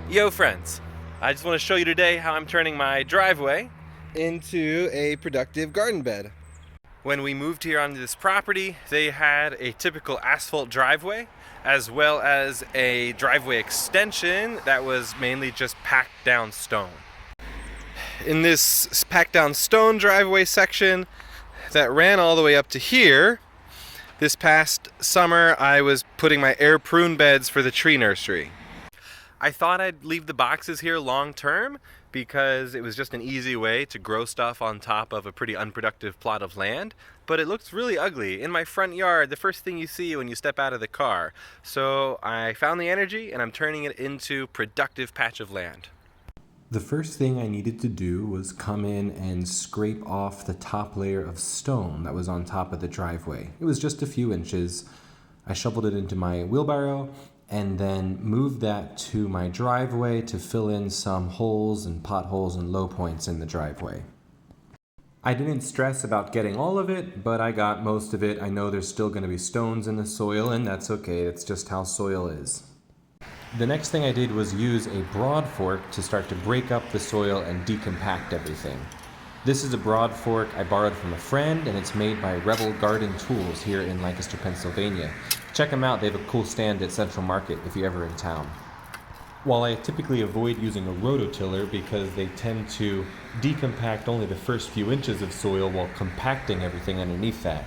Yo friends, I just want to show you today how I'm turning my driveway into a productive garden bed. When we moved here onto this property, they had a typical asphalt driveway as well as a driveway extension that was mainly just packed down stone. In this packed down stone driveway section that ran all the way up to here, this past summer I was putting my air prune beds for the tree nursery. I thought I'd leave the boxes here long term because it was just an easy way to grow stuff on top of a pretty unproductive plot of land, but it looks really ugly. In my front yard, the first thing you see when you step out of the car. So I found the energy and I'm turning it into productive patch of land. The first thing I needed to do was come in and scrape off the top layer of stone that was on top of the driveway. It was just a few inches. I shoveled it into my wheelbarrow and then moved that to my driveway to fill in some holes and potholes and low points in the driveway. I didn't stress about getting all of it, but I got most of it. I know there's still going to be stones in the soil, and that's okay. It's just how soil is. The next thing I did was use a broad fork to start to break up the soil and decompact everything. This is a broad fork I borrowed from a friend, and it's made by Rebel Garden Tools here in Lancaster, Pennsylvania. Check them out, they have a cool stand at Central Market if you're ever in town. While I typically avoid using a rototiller because they tend to decompact only the first few inches of soil while compacting everything underneath that.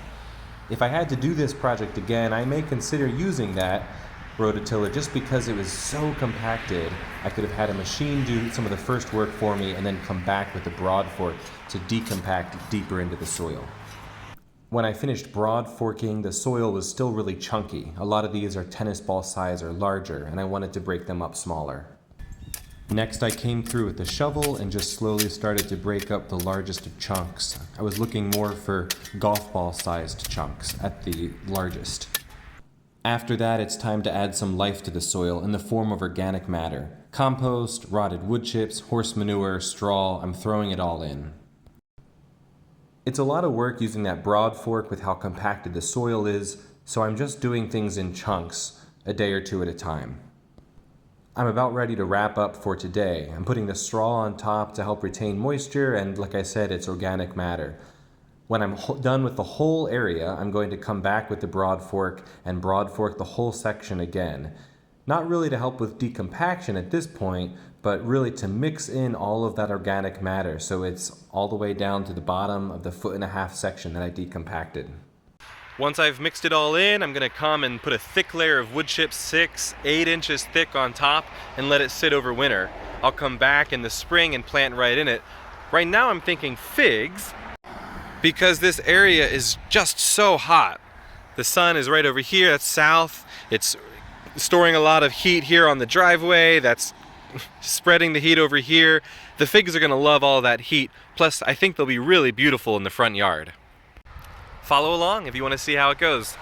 If I had to do this project again, I may consider using that rototiller just because it was so compacted. I could have had a machine do some of the first work for me and then come back with the broad fork to decompact deeper into the soil. When I finished broad forking, the soil was still really chunky. A lot of these are tennis ball size or larger, and I wanted to break them up smaller. Next, I came through with the shovel and just slowly started to break up the largest of chunks. I was looking more for golf ball sized chunks at the largest. After that, it's time to add some life to the soil in the form of organic matter. Compost, rotted wood chips, horse manure, straw, I'm throwing it all in. It's a lot of work using that broad fork with how compacted the soil is, so I'm just doing things in chunks, a day or two at a time. I'm about ready to wrap up for today. I'm putting the straw on top to help retain moisture, and like I said, it's organic matter. When I'm done with the whole area, I'm going to come back with the broad fork and broad fork the whole section again. Not really to help with decompaction at this point, but really to mix in all of that organic matter so it's all the way down to the bottom of the 1.5 foot section that I decompacted. Once I've mixed it all in, I'm going to come and put a thick layer of wood chips 6-8 inches thick on top and let it sit over winter. I'll come back in the spring and plant right in it. Right now I'm thinking figs because this area is just so hot. The sun is right over here, that's south. It's storing a lot of heat here on the driveway, that's spreading the heat over here. The figs are going to love all that heat, plus I think they'll be really beautiful in the front yard. Follow along if you want to see how it goes.